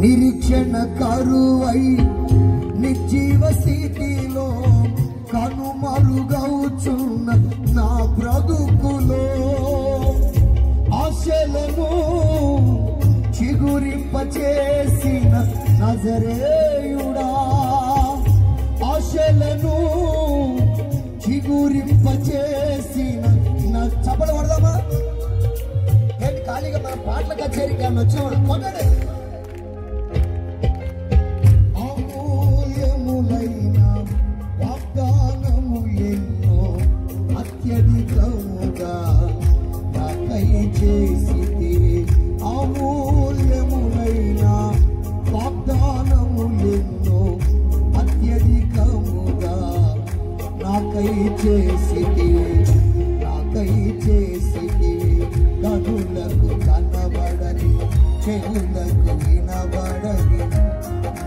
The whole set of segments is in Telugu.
నిరీక్షణ కరువై నిర్జీవ స్థితిలో కనుమరుగవుచున్న నా బ్రతుకులో ఆశలను చిగురింపచేసిన నజరేయుడా, ఆశలను చిగురింపచేసిన చప్పలు పడదామా? ఏంటి ఖాళీగా మన పాటల కచేరీకి ఏమన్నా వచ్చేవాడు కొట్టండి. అమూల్యములైన వాగ్దానము ఎన్నో అత్యధికముగా నాకై చేసితివి. అమూల్యములైన వాగ్దానము ఎన్నో అత్యధికముగా నాకై చేసితివి, నాకై చేసితివి. కనులకు కనబడని, చెవులకు వినబడని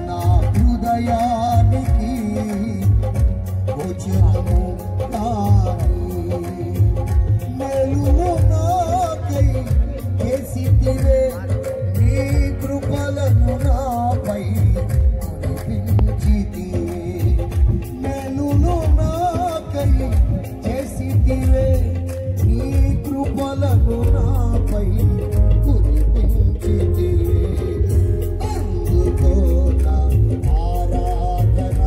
నా హృదయానికి గోచరము కాని మేలును నాకై చేసితివే. నీ కృపలను నాపై కురిపించితివే. మేలును నాకై చేసితివే. నీ కృపలను నాపై కురిపించితివే. అందుకో నా ఆరాధన,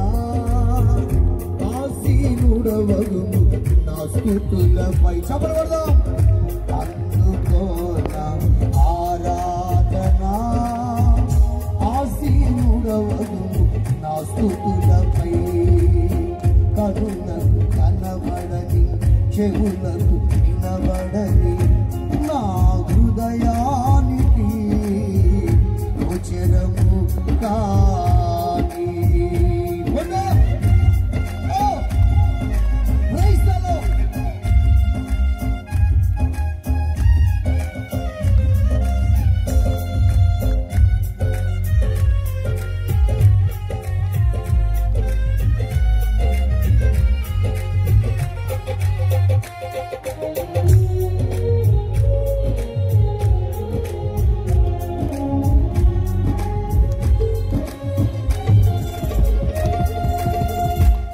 ఆసీనుడవగుము నా స్తుతులపై. చప్పలు కొడదాం. అందుకో నా ఆరాధన, ఆసీనుడవగుము నా స్తుతులపై. కనులకు కనబడని, చెవులకు వినబడని నా హృదయానికి గోచరము కాని.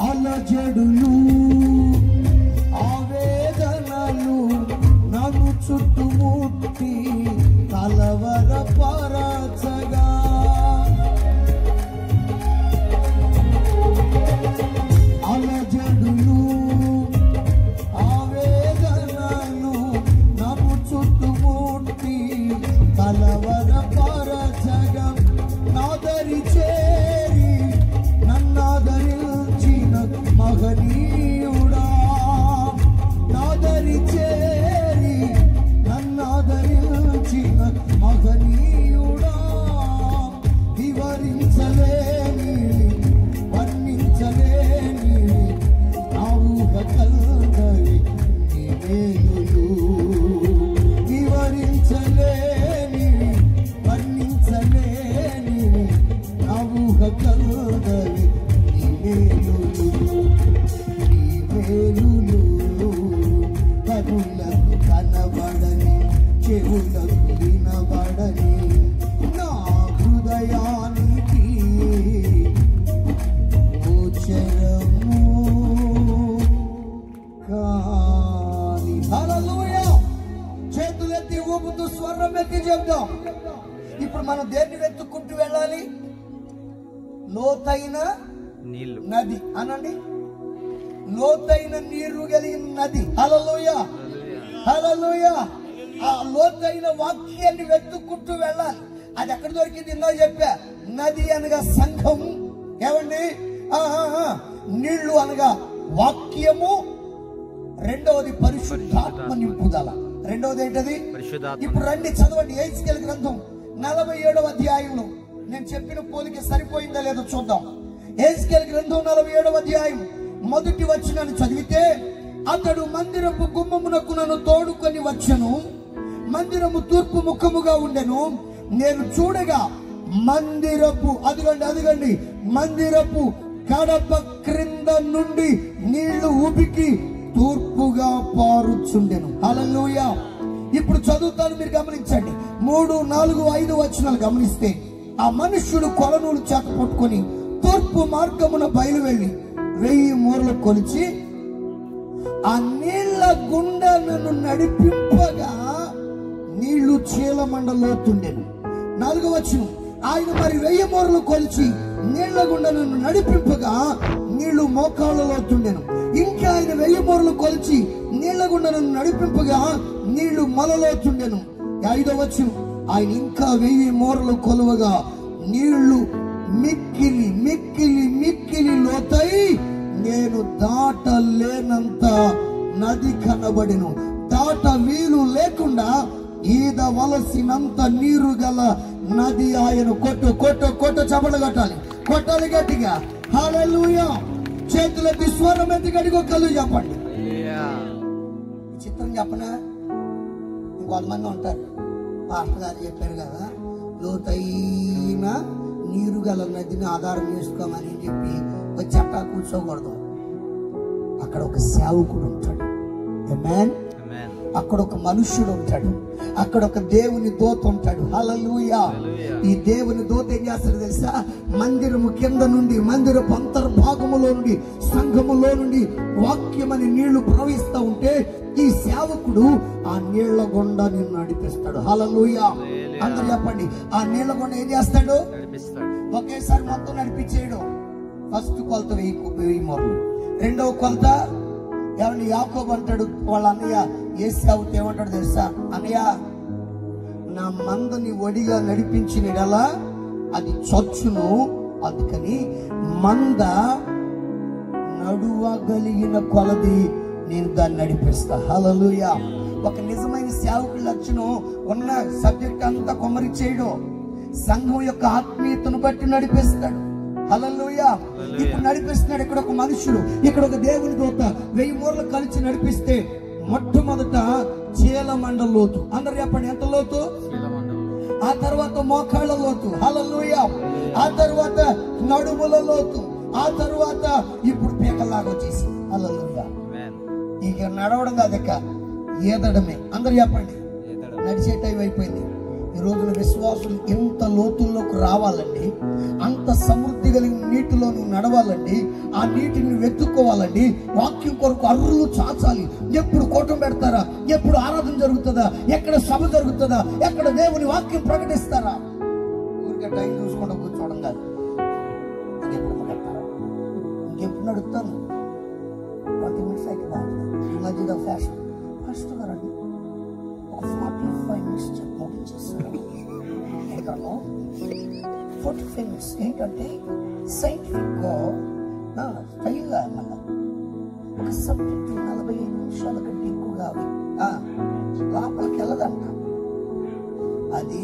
అలజడులు, ఆవేదనలు నన్ను చుట్టుముట్టి కలవరపరచగా, అలజడులు, ఆవేదనలు నన్ను చుట్టుముట్టి కలవరపరచగా, నాదరి చేరి నన్నాదరించిన మహనీయుడా, నాదరి చేరి నన్నాదరించిన మహనీయుడా, వివరించలేని, వర్ణించలేని నా ఊహ కల్గని నీ మేలులు. వివరించలేని, వర్ణించలేని నా ఊహ కల్గని నీ మేలులు, నీ మేలులు. కనులకు కనబడని, చెవులకు వినబడని నా హృదయానికి గోచరము కాని. హల్లెలూయా. చేతులెత్తి ఊపుతూ స్వరం ఎత్తి చెప్దాం. ఇప్పుడు మనం దేన్ని వెతుక్కుంటూ వెళ్ళాలి? లోతైన నది అనండి. లోతైన నీరు కలిగిన నది. హల్లెలూయా, హల్లెలూయా. ఆ లోతైన వాక్యాన్ని వెతుక్కుంటూ వెళ్ళాలి. అది ఎక్కడ దొరికింది? ఇందా చెప్పా, నది అనగా సంఘం. ఏమండి? నీళ్లు అనగా వాక్యము. రెండవది పరిశుద్ధాత్మ నింపుదల. రెండవది ఏంటది? ఇప్పుడు రండి చదవండి. యెహెజ్కేలు గ్రంథం 47వ అధ్యాయంలో నేను చెప్పిన పోలిక సరిపోయిందా లేదో చూద్దాం. యెహెజ్కేలు గ్రంథం 47వ అధ్యాయం మొదటి వచనాన్ని చదివితే, అతడు మందిరపు గుమ్మమునకు నన్ను తోడుకొని వచ్చెను. మందిరము తూర్పు ముఖముగా ఉండెను. నేను చూడగా మందిరపు, అదిగండి మందిరపు గడప క్రింద నుండి నీళ్లు ఉబికి తూర్పుగా పారుచుండెను. హల్లెలూయా. ఇప్పుడు చదువుతాను, మీరు గమనించండి. 3, 4, 5 వచనాలు గమనిస్తే, ఆ మనుష్యుడు కొలనూలు చేత పట్టుకొని తూర్పు మార్గమున బయలువెళ్ళి 1000 మూరలు కొలిచి ఆ నీళ్ల గుండా నన్ను నడిపింపగా నీళ్లు చీలమండలోతుండెను. 4వ వచనం, ఆయన మరి 1000 మూరలు కొలిచి నీళ్ల గుండా నన్ను నడిపింపగా నీళ్లు మోకాళ్ళలోతుండెను. ఇంకా ఆయన 1000 మూరలు కొలిచి నీళ్ల గుండా నన్ను నడిపింపగా నీళ్లు మొలలోతుండెను. 5వ వచనం, ఆయన ఇంకా 1000 మూరలు కొలువగా నీళ్లు మిక్కిలి మిక్కిలి మిక్కిలి లోతై నేను దాటలేనంత నది కనబడెను. దాట వీలు లేకుండా ఈదవలసినంత నీరు గల నది ఆయన. కొట్టు చపలు కొట్టాలి గట్టిగా. హల్లెలూయా. చేతులెత్తి స్వరం ఎత్తి గట్టిగా కళ్ళు చెప్పండి. చిత్రం చెప్పనా? ఇంకొంతమంది ఉంటారు, పాస్టర్ గారు చెప్పారు కదా లోతైన నీరు గల నదిని ఆధారం చేసుకోమని చెప్పి వచ్చి అట్టా కూర్చోకూడదు. అక్కడ ఒక సేవకుడు ఉంటాడు, ఆమేన్. అక్కడ ఒక మనుష్యుడు ఉంటాడు, అక్కడ ఒక దేవుని దూత ఉంటాడు. హల్లెలూయా. ఈ దేవుని దూత ఏం చేస్తాడు తెలుసా? మందిరము కింద నుండి, మందిరపు అంతర్భాగములో నుండి, సంఘములో నుండి వాక్యం అని నీళ్లు ప్రవహిస్తూ ఉంటే ఈ సేవకుడు ఆ నీళ్ల గుండా నిన్ను నడిపిస్తాడు. హల్లెలూయా. అందరూ చెప్పండి, ఆ నీళ్ల గుండా ఏం చేస్తాడు? ఒకేసారి మొత్తం నడిపించేయడు. ఫస్ట్ కొలత 1000 మూరలు. 2వ కొలత ఏమన్నా యాకోబు అంటాడు వాళ్ళ అన్నయ్య ఏశావుతో ఏమంటాడు తెలుసా? అన్నయ్య, నా మందని ఒడిగా నడిపించినలా అది చచ్చును, అందుకని మంద నడువగలిగిన కొలది నేను దాన్ని నడిపిస్తా. హల్లెలూయా. ఒక నిజమైన సేవకుడి లక్షణం ఉన్న సబ్జెక్ట్ అంతా కొమ్మరిచ్చేయడు, సంఘం యొక్క ఆత్మీయతను బట్టి నడిపిస్తాడు. హల్లెలూయా. ఇప్పుడు నడిపిస్తున్నాడు. ఇక్కడ ఒక మనుషుడు, ఇక్కడ ఒక దేవుని దూత 1000 మూరలు కలిసి నడిపిస్తే మొట్టమొదట చీలమండ లోతు. అందరు చెప్పండి, ఎంత లోతు? ఆ తర్వాత మోకాళ్ళ లోతు. హల్లెలూయా. ఆ తర్వాత నడుముల లోతు. ఆ తర్వాత ఇప్పుడు పీకలాగా వచ్చేసి. హల్లెలూయా. ఇక నడవడం కాదక్క, ఈదడమే. అందరు చెప్పండి, నడిచే టైం అయిపోయింది. ఈ రోజున విశ్వాసులు ఎంత లోతుల్లోకి రావాలండి, అంత సమృద్ధి కలిగిన నీటిలో నువ్వు నడవాలండి, ఆ నీటిని వెతుక్కోవాలండి, వాక్యం కొరకు అర్రులు చాచాలి. ఎప్పుడు కూటం పెడతారా? ఎప్పుడు ఆరాధన జరుగుతుందా? ఎక్కడ సభ జరుగుతుందా? ఎక్కడ దేవుని వాక్యం ప్రకటిస్తారా? ఊరికే టైం చూసుకుంటూ కూర్చోవడం కాదు. ఇంకెప్పుడు పెడతారా? ఇంకెప్పుడు నడుపుతాను? 20 minutes అయితే బాగుంటుంది. ఈ మధ్యలో ఫ్యాషన్ ఫస్ట్ రండి, ఒక 45 minutes ముగించేస్తాను. 45 minutes ఏంటంటే సైంటిఫిక్ స్టైల్గా మళ్ళా ఒక సబ్జెక్ట్ 45 నిమిషాల కంటే ఎక్కువగా లోపలికి వెళ్ళదంట. అది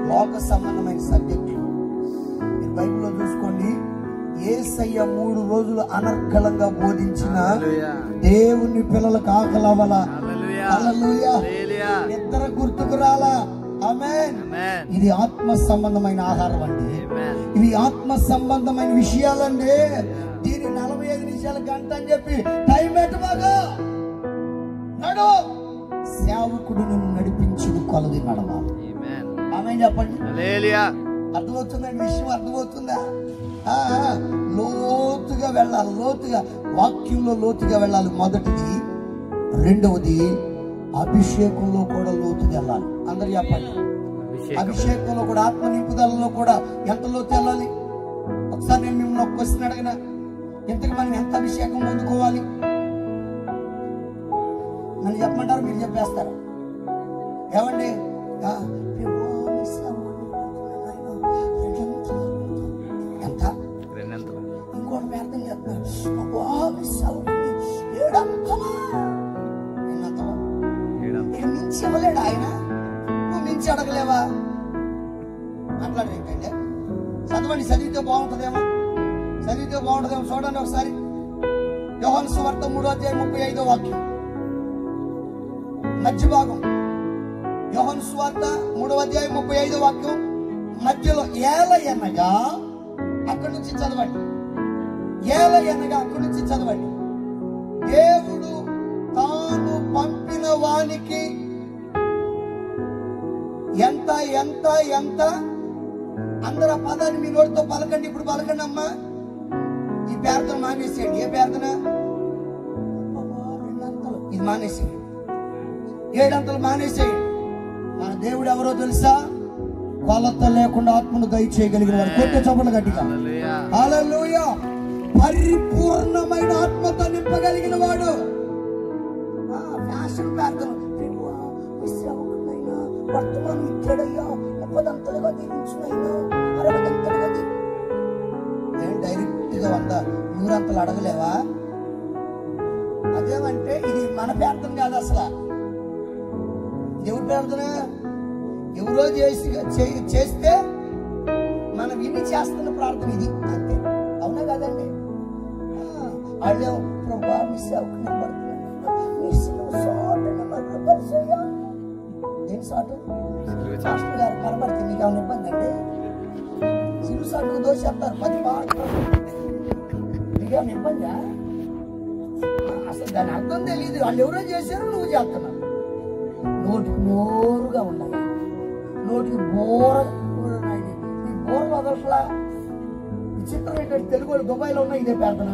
లోక సంబంధమైన సబ్జెక్టు. మీరు బైబిల్లో చూసుకోండి, యేసయ్య 3 రోజులు అనర్గళంగా బోధించిన దేవుని పిల్లలకు ఆకలి అవ్వాలా? హల్లెలూయా. నిద్ర గుర్తుకు రాలా? ఆమేన్. ఇది ఆత్మ సంబంధమైన ఆహారం అండి, ఇవి ఆత్మ సంబంధమైన విషయాలండి. దీని 45 నిమిషాల గంట అని చెప్పి టైం పెట్టబాగా నడు. సేవకుడు నిన్ను నడిపించుడు కొలది నడవాలి. ఆమేన్ చెప్పండి. అర్థమవుతుందండి? విషయం అర్థమవుతుందా? లోతుగా వెళ్ళాలి, లోతుగా వాక్యంలో లోతుగా వెళ్ళాలి. మొదటిది. రెండవది, అభిషేకంలో కూడా లోతుగా వెళ్ళాలి. అందరు చెప్పండి, అభిషేకంలో కూడా, ఆత్మ నింపుదలలో కూడా ఎంత లోతు వెళ్ళాలి? ఒకసారి నేను మిమ్మల్ని ఒక క్వశ్చన్ అడగనా? ఇంతకు మనం ఎంత అభిషేకం పొందుకోవాలి? నన్ను చెప్పమంటారు, మీరు చెప్పేస్తారా? ఏమండి? ఎంత? ఇంకోటి అర్థం చెప్తారు, మించి ఇవ్వలేడు ఆయన, నువ్వు మించి అడగలేవా? మాట్లాడేంటంటే చదవండి, చదివితే బాగుంటుందేమో, చదివితే బాగుంటుందేమో. చూడండి ఒకసారి, యోహాను సువార్త 3:35 వాక్యం మధ్య భాగం. యోహాను సువార్త 3:35 వాక్యం మధ్యలో ఏలయనగా, అక్కడి నుంచి చదవండి. ఏలయనగా అక్కడి నుంచి చదవండి. దేవుడు తాను పంపిన వానికి ఎంత ఎంత ఎంత అందరూ ఆ పదాన్ని మీ నోటితో పలకండి. ఇప్పుడు పలకండి అమ్మా. ఈ ప్రార్థన మానేసేయండి. ఏ ప్రార్థన? 2 అంతలు ఇది మానేసేయండి. 7 అంతలు మానేసేయండి. మన దేవుడు ఎవరో తెలుసా? కొలత లేకుండా ఆత్మను దయచేయగలిగిన వాడు. కొట్టే చప్పట్లు గట్టిగా. హల్లెలూయా. పరిపూర్ణమైన ఆత్మతో నింపగలిగిన వాడు. ఫ్యాషన్ ప్రార్థన, వర్తమానం ఇచ్చాడయ్యా, 30 అంతలుగా దీవించునైనా, 60 అంతలుగా ఏం డైరెక్ట్ గా 100 అంతలు అడగలేవా? అదేమంటే ఇది మన ప్రార్థన కాదు అసలు. ఎవరి ప్రార్థన? ఎవరో చేస్తే మనం విని చేస్తున్న ప్రార్థన ఇది అంతే. అవునా కాదండి? అదే ప్రభా మీ సేవకు దేని సాటు మాస్టర్ గారు కనబడితే మీకు ఏమైనా ఇబ్బంది అండి? సిరు సాటుకు దోషేస్తారు 10 పాటలు. మీకేమైనా ఇబ్బందా? అసలు దాని అర్థం తెలియదు. వాళ్ళు ఎవరో చేశారు, నువ్వు చేస్తున్నావు. నోటికి నోరుగా ఉన్నాయి, నోటికి బోర ఈ బోర వదలట్లా. విచిత్రం ఏంటంటే తెలుగు వాళ్ళు దుబాయ్లో ఉన్నా ఇదే ప్రార్థన,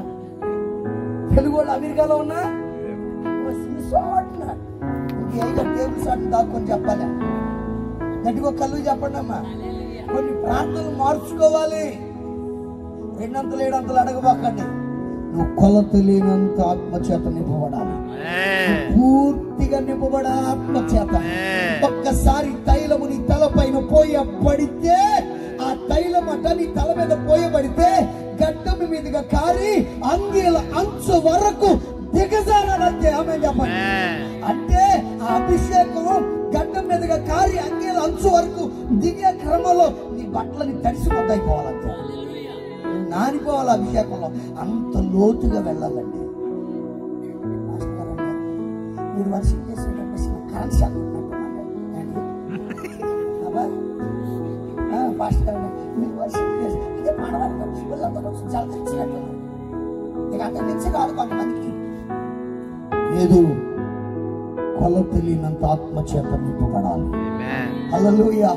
తెలుగు వాళ్ళు అమెరికాలో ఉన్నా టేబుల్ షాట్ దాక్కొని చెప్పాలి. గట్టిగా కళ్ళు చెప్పండి అమ్మా. కొన్ని ప్రార్థనలు మార్చుకోవాలి. 2 అంతలు 7 అంతలు అడగబాకండి. నువ్వు కొలత లేనంత ఆత్మచేత నింపబడాలి. పూర్తిగా నింపబడాలి ఆత్మచేత. ఒక్కసారి తైలము నీ తల పైన పోయబడితే, ఆ తైలం అట నీ తల మీద పోయబడితే గడ్డం మీదుగా కారి అంగీల అంచు వరకు దిగజారాలంటే. ఆమె చెప్పండి. అంటే ఆ అభిషేకం గడ్డం మీదుగా కారి అంగీల అంచు వరకు దిగే క్రమంలో నీ బట్టలని తడిసిపోతాయిపోవాలంటే, నానిపోవాలి. అభిషేకంలో అంత లోతుగా వెళ్ళాలండి. మీరు వర్షం చేసేటప్పుడు కరెంట్ షాక్ పాస్టర్ మీరు వర్షం చేసి ఇదే మానవాళి చల్లించినట్టు ఇక అంత మించి కాదు. కొంతమందికి లేదు, కొలత తెలియనంత ఆత్మచేత నింపబడాలి. హల్లెలూయా.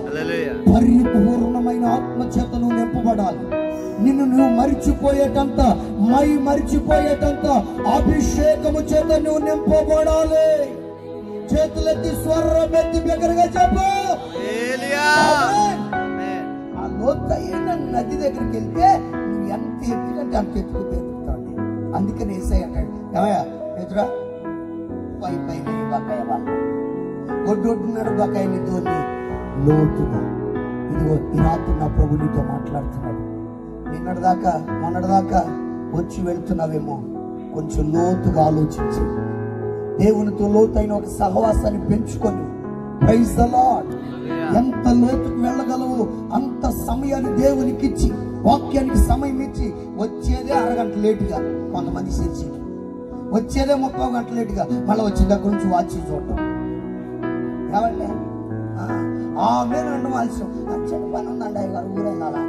పరిపూర్ణమైన ఆత్మచేతను నింపబడాలి. నిన్ను నువ్వు మరిచిపోయేటంత, మరిచిపోయేటంత అభిషేకము చేత నువ్వు నింపబడాలి. చేతులెత్తి స్వరం ఎత్తి దగ్గరగా చెప్పు. ఆ లోతైన నది దగ్గరికి వెళ్తే నువ్వు ఎంత ఎత్తుకంటే అంత ఎత్తుకు ఎత్తుకుతావు. అందుకని యేసయ్య అంటాడు, ఏమయ్యా ఎదురా పై పైన బకాయ వాళ్ళు ఒడ్డున్నాడు, బకాయని దోని లోతుగా. ఇదిగో ఈ రాత్రి నా ప్రభు నీతో మాట్లాడుతున్నాడు. నిన్నటిదాకా మొన్నటిదాకా వచ్చి వెళ్తున్నావేమో, కొంచెం లోతుగా ఆలోచించి దేవునితో లోతైన ఒక సహవాసాన్ని పెంచుకొని, ప్రైజ్ ది లార్డ్, ఎంత లోతుకు వెళ్ళగలవు అంత సమయాన్ని దేవునికి ఇచ్చి, వాక్యానికి సమయం ఇచ్చి, వచ్చేదే అరగంట లేటుగా కొంతమంది చర్చికి, వచ్చేదే 30 గంటల లేటుగా, మళ్ళీ వచ్చిన దగ్గర నుంచి వాచి చూడటం. ఏమండి ఆమె 2 ఆలస్యం, అర్జెంట్ పని ఉందండి అయ్యగారు ఊరెళ్ళాలా.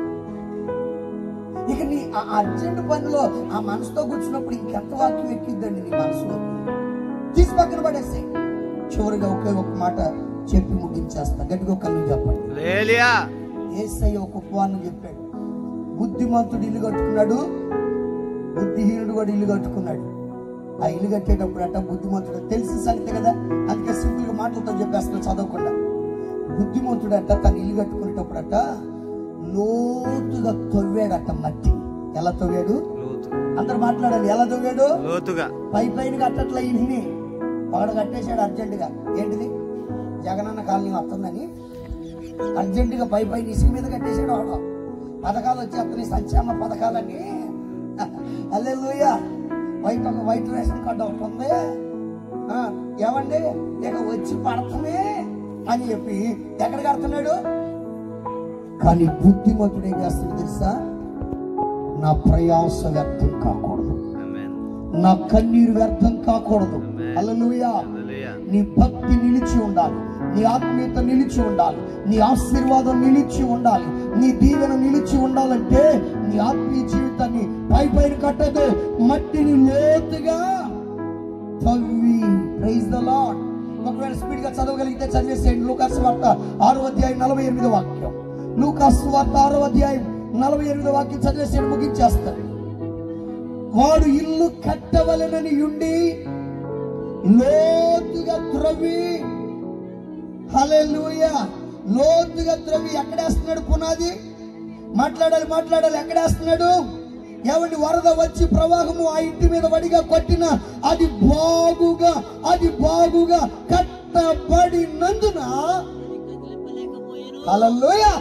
ఇక నీ ఆ అర్జెంట్ పనిలో ఆ మనసుతో కూర్చున్నప్పుడు ఇంకెంత వాక్యం ఎక్కిద్దండి నీ మనసులో. తీసి పక్కన పడేసి చివరిగా ఒకే ఒక మాట చెప్పి ముగించేస్తా. గట్టిగా కళ్ళు చెప్పండి. యేసయ్య ఒక ఉపవాన్ని చెప్పాడు. బుద్ధిమంతుడు ఇల్లు కట్టుకున్నాడు, బుద్ధిహీనుడు కూడా ఇల్లు కట్టుకున్నాడు. ఆ ఇల్లు కట్టేటప్పుడు అట్ట బుద్ధిమంతుడు తెలిసిన సంగతి కదా, అందుకే సింపుల్ గా మాటలతో చెప్పేస్తాను చదవకుండా. బుద్ధిమంతుడు అట్ట తన ఇల్లు కట్టుకునేటప్పుడు అట్ట లోతుగా తవ్వాడట మట్టి. ఎలా తవ్వాడు? అందరు మాట్లాడాలి. ఎలా తవ్వాడు? పై పైన కట్టట్ల ఇన్ని ఒకడు కట్టేశాడు అర్జెంటుగా. ఏంటిది? జగనన్న కాలనీ వస్తుందని అర్జెంటుగా పై పైన ఇసుక మీద కట్టేశాడు. ఒకడు పథకాలు వచ్చేస్తున్నాయి, సంక్షేమ పథకాలని. హల్లెలూయా. వైట్ రేషన్ కార్డు ఒకటి ఉంది. ఏమండి ఇక వచ్చి పడతామే అని చెప్పి ఎక్కడ కడుతున్నాడు. కానీ బుద్ధిమంతుడు ఏం చేస్తాడు తెలుసా? నా ప్రయాస వ్యర్థం కాకూడదు, నా కన్నీరు వ్యర్థం కాకూడదు. హల్లెలూయా. నీ భక్తి నిలిచి ఉండాలి, నీ ఆత్మీయత నిలిచి ఉండాలి, నీ ఆశీర్వాదం నిలిచి ఉండాలి, నీ దీవెన నిలిచి ఉండాలంటే నీ ఆత్మీయ జీవితాన్ని పై పైన కట్టదు, మట్టిని లోతుగా తవ్వి. Praise the Lord. ఒకవేళ స్పీడ్ గా చదవగలిగితే చదివేసేయండి. లూకాసు వార్త 6వ అధ్యాయం 48వ వాక్యం. లూకా సువార్త 6వ అధ్యాయం 48వ వాక్యం చదివేసి ముగించేస్తాడు. వాడు ఇల్లు కట్టవలెనని ఉండి లోతుగా త్రవ్వి, హల్లెలూయా, లోతుగా త్రవ్వి ఎక్కడేస్తున్నాడు పునాది? మాట్లాడాలి. ఎక్కడేస్తున్నాడు? ఎవరి వరద వచ్చి ప్రవాహము ఆ ఇంటి మీద వడిగా కొట్టిన అది బాగుగా కట్టబడినందున, హల్లెలూయా,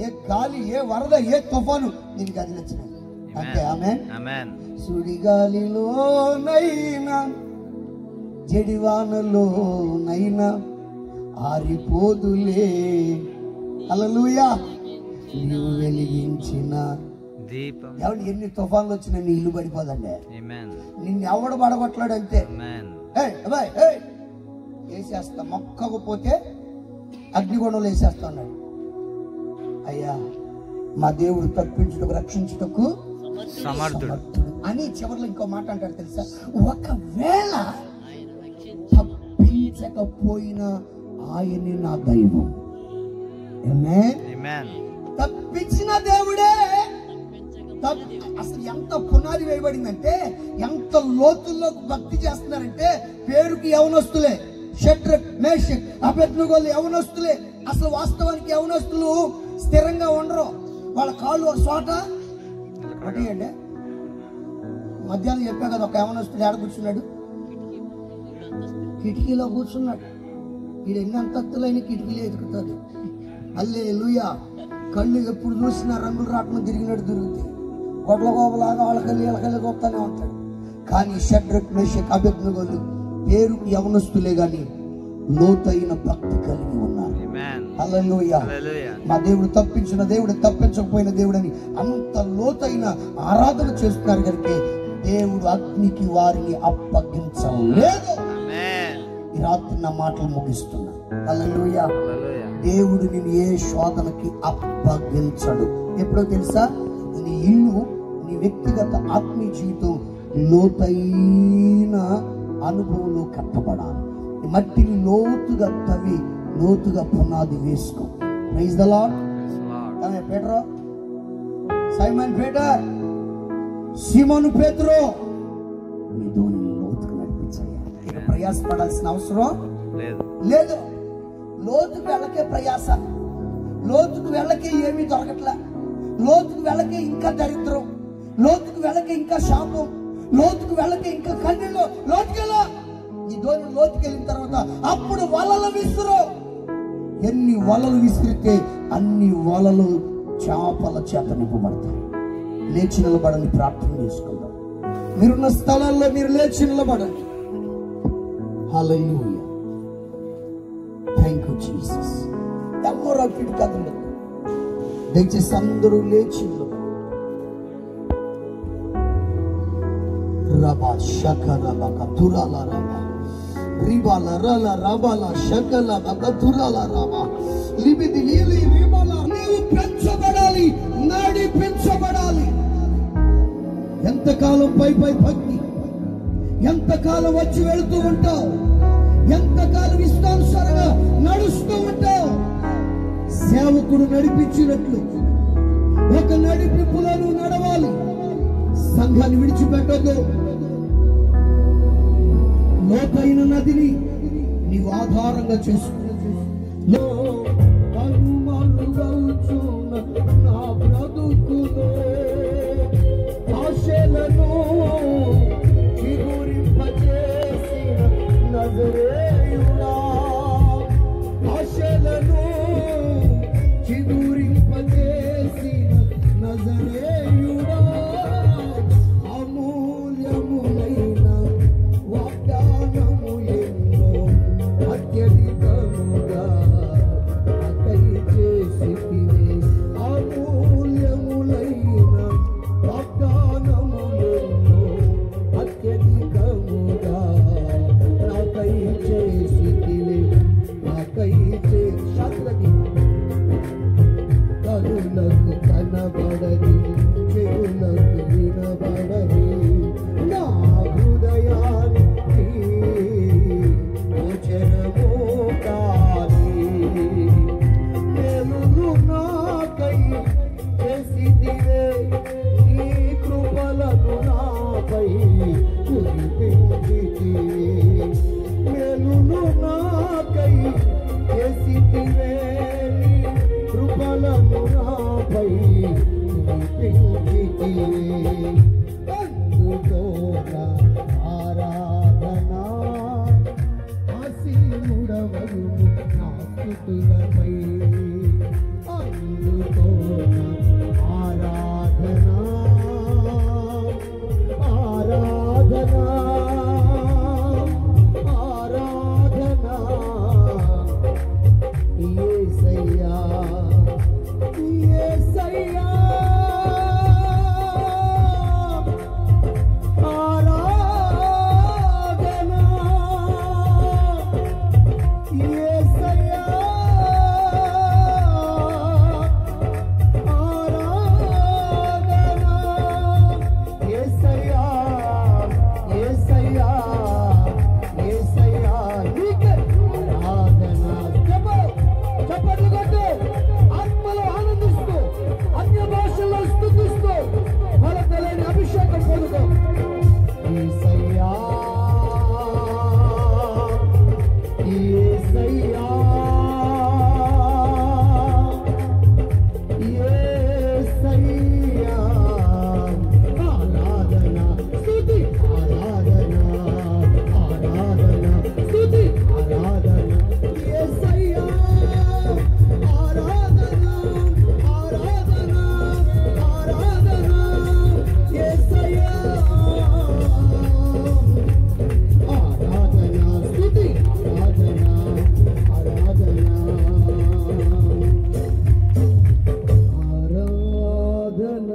ఏ గాలి, ఏ వరద, ఏ తుఫాను దీనికి కదిలించినాయి అంటే ఆమేన్. సుడిగాలిలోనైనా జడివానలోనైనా ఆరిపోదులే, హల్లెలూయా, నీవు వెలిగించిన దీపం. ఎవడు ఎన్ని తుఫాన్లు వచ్చినా నీ ఇల్లు పడిపోదండి. నిన్ను ఎవడు పడగొట్లాడు అంతే. వేసేస్తా, మొక్కకపోతే అగ్నిగుండంలో వేసేస్తా అన్నాడు. అయ్యా, మా దేవుడు తప్పించుటకు రక్షించుటకు సమర్థుడు అని చివరిలో ఇంకో మాట అంటాడు తెలుసా? ఒకవేళ తప్పించకపోయినా ఆయనే నా దైవం. తప్పించిన దేవుడే. అసలు ఎంత పునాది వేయబడిందంటే, ఎంత లోతుల్లో భక్తి చేస్తున్నారంటే, పేరుకి యవనస్తులే, షడ్రక్, మేషక్, అబేద్నెగోలు యవనస్తులే. అసలు వాస్తవానికి యవనస్తులు స్థిరంగా ఉండరు. వాళ్ళ కాళ్ళు ఒక చోట పట్టేయండి. మధ్యాహ్నం చెప్పా కదా, ఒక యవనస్తుడు ఏడ కూర్చున్నాడు? కిటికీలో కూర్చున్నాడు. వీడు ఎన్ని అంతస్తులైన కిటికీలో ఎదుగుతుంది. హల్లెలూయా. కళ్ళు ఎప్పుడు చూసినా రంగులు రాట్నం తిరిగినట్టు తిరుగుతాయి. గొడ్ల గోపలాగా వాళ్ళకెళ్ళి గొప్పనే ఉంటాడు. కానీ షడ్రక్, మేషక్, అబేద్నెగోలు పేరుకు యవనస్తులే గాని లోతైన భక్తి కలిగి ఉన్నారు. హల్లెలూయా. మా దేవుడు తప్పించిన దేవుడు, తప్పించకపోయిన దేవుడు అని అంత లోతైన ఆరాధన చేస్తున్నారు కనుక దేవుడు అగ్నికి వారిని అప్పగించలేదు. ఈ రాత్రి నా మాటలు ముగిస్తున్నా. హల్లెలూయా. దేవుడు నిన్ను ఏ శోధనకి అప్పగించడు. ఎప్పుడో తెలుసా? నీ ఇల్లు, నీ వ్యక్తిగత ఆత్మీయ జీవితం లోతైన అనుభవంలో కట్టబడాలి. మట్టిని లోతుగా తవ్వి లోతుగా పునాది వేసుకో. Praise the Lord. పేతురు, సైమన్ పీటర్, సీమోను పేతురు, నీ ధోని లోతుకు నడిపించాలి. ఇక ప్రయాసపడాల్సిన అవసరం లేదు. లోతుకు వెళ్ళకే ప్రయాస, లోతుకు వెళ్ళకే ఏమీ దొరకట్లా, లోతుకు వెళ్ళకే ఇంకా దరిద్రం, లోతుకు వెళ్ళకే ఇంకా శాపం, లోతుకు వెళ్ళకే ఇంకా కన్నీళ్ళు. లోతుకెళ్ళా. నీ ధోని లోతుకెళ్ళిన తర్వాత అప్పుడు వలలు విసురు. ఎన్ని వలలు విసిరితే అన్ని వలలు చేపల చేత నింపబడతాయి. లేచి నిలబడని ప్రార్థన చేసుకుందాం. మీరున్న స్థలాల్లో మీరు లేచి నిలబడండి. హల్లెలూయా. Thank you Jesus. ఎవరు అటు కదలు, దయచేసి అందరూ లేచి రబా శకర బక తురాల రబా రిబాల రల రబాల శకల బక తురాల రబా లిబిది లీలి రిబాల. నీవు పెంచబడాలి, నడిపించబడాలి. ఎంతకాలం పై భక్తి, ఎంతకాలం వచ్చి వెళుతూ ఉంటావు, ఎంతకాలం ఇష్టానుసారంగా నడుస్తూ ఉంటావు. సేవకుడు నడిపించినట్లు ఒక నడిపింపులో నువ్వు నడవాలి. సంఘాన్ని విడిచిపెట్టదు. లోతైన నదిని నీవు ఆధారంగా చేసుకుని నా బ్రతుకులో ఆశలను చిగురింపజేసిన నజరేయుడా, ఆశలను చిగురింపజేసిన నజరేయుడా, అమూల్యములైన వాగ్దానము ఎన్నో అత్యధికముగా నాకై చేసితివి. అమూల్యములైన వాగ్దానము ఎన్నో అత్యధికముగా నాకై చేసితివి. నాకై శాస్త్రకి నాపై అందుకో ఆరాధనా ఆసీనుడవరు నా స్తుతులపై అందుకో ఆరాధనా ఆరాధనా ఆరాధనా యేసయ్యా యేసయ్యా ఆరాధనా యేసయ్యా ఆరాధనా యేసయ్యా యేసయ్యా యేసయ్యా నీకే ఆరాధన చప్పట్లు కొట్టు ఆత్మలో ఆనందిస్తూ అన్య భాషల్లో స్తుతిస్తూ ఫలకలేని అభిషేకం పొందుకో యేసయ్యా యేసయ్యా యేసయ్యా ఆరాధన స్తుతి ఆరాధన ఆరాధన స్తుతి ఆరాధన యేసయ్యా ఆరాధన ఆరాధన ఆరాధన యేసయ్యా ఆరాధన స్తుతి ఆరాధన ఆరాధన ఆరాధన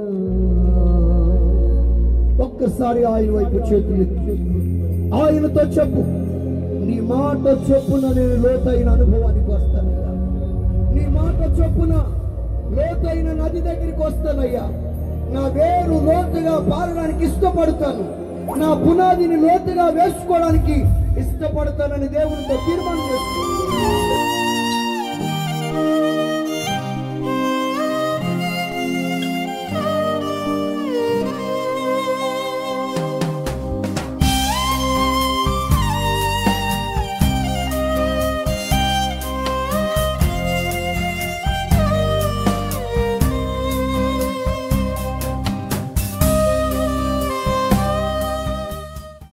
ఒక్కసారి ఆయన వైపు చేతులు ఆయనతో చెప్పు నీ మాట చొప్పున నేను లోతైన అనుభవానికి వస్తానయ్యా నీ మాట చొప్పున లోతైన నది దగ్గరికి వస్తానయ్యా నా వేరు లోతుగా పారడానికి ఇష్టపడతాను నా పునాదిని లోతుగా వేసుకోవడానికి ఇష్టపడతానని దేవునితో తీర్మానం చేస్తున్నాను